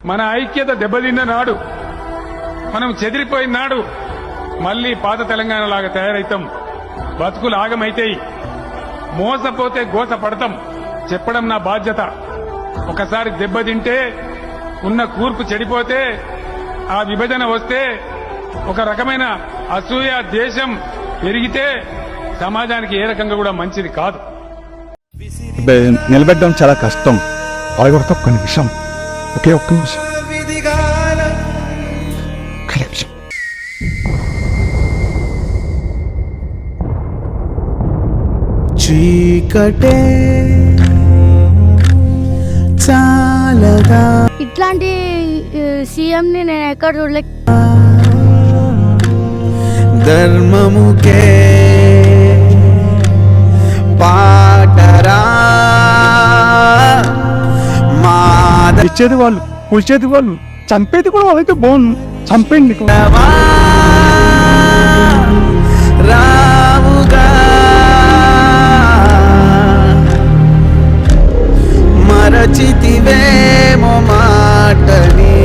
మన ఐక్యత దెబ్బతిన్న నాడు, మనం చెదిరిపోయిన నాడు మళ్లీ పాత తెలంగాణ లాగా తయారైతాం. బతుకులు ఆగమైతాయి. మోసపోతే గోస పడతాం. చెప్పడం నా బాధ్యత. ఒకసారి దెబ్బతింటే, ఉన్న కూర్పు చెడిపోతే, ఆ విభజన వస్తే, ఒక రకమైన అసూయ దేశం పెరిగితే సమాజానికి ఏ రకంగా కూడా మంచిది కాదు. నిలబెట్టడం చాలా కష్టం. అలాగే ఒక్క నిమిషం, ఒకే ఒక్క నిమిషం. చీకటే చాలగా ఇట్లాంటి సీఎం ని నేను ఎక్కడ చూడలే. ధర్మముకే పాటరా ఇచ్చేది వాళ్ళు, కూల్చేది వాళ్ళు, చంపేది కూడా వాళ్ళైతే బాగుంది. చంపేయండి. రాముగా మరచితివేమో మాటని.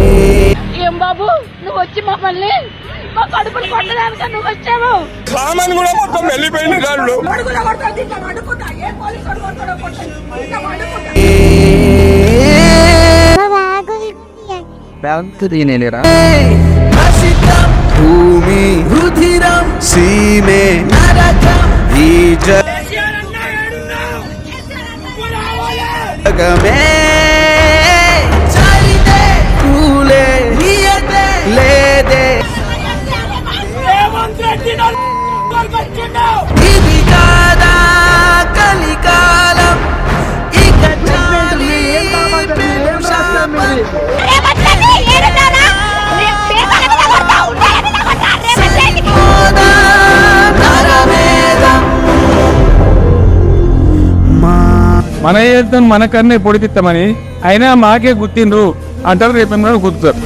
ఏం బాబు నువ్వు వచ్చి మమ్మల్ని మా కడుపులు కొట్టడానికి నువ్వు వచ్చావు. సామాన్ కూడా మొత్తం వెళ్ళిపోయింది. దాంట్లో భూమి రుధిరం సీమే నరకం ఈ జగమే చలితే కూలే నియతే లేదే. ఇది కాదా కలికాలం, ఇక చాలి మన ఏదో మనకన్నే పొడిపిస్తామని అయినా మాకే గుర్తిండ్రు అంటారు. రేపు గుర్తుతారు.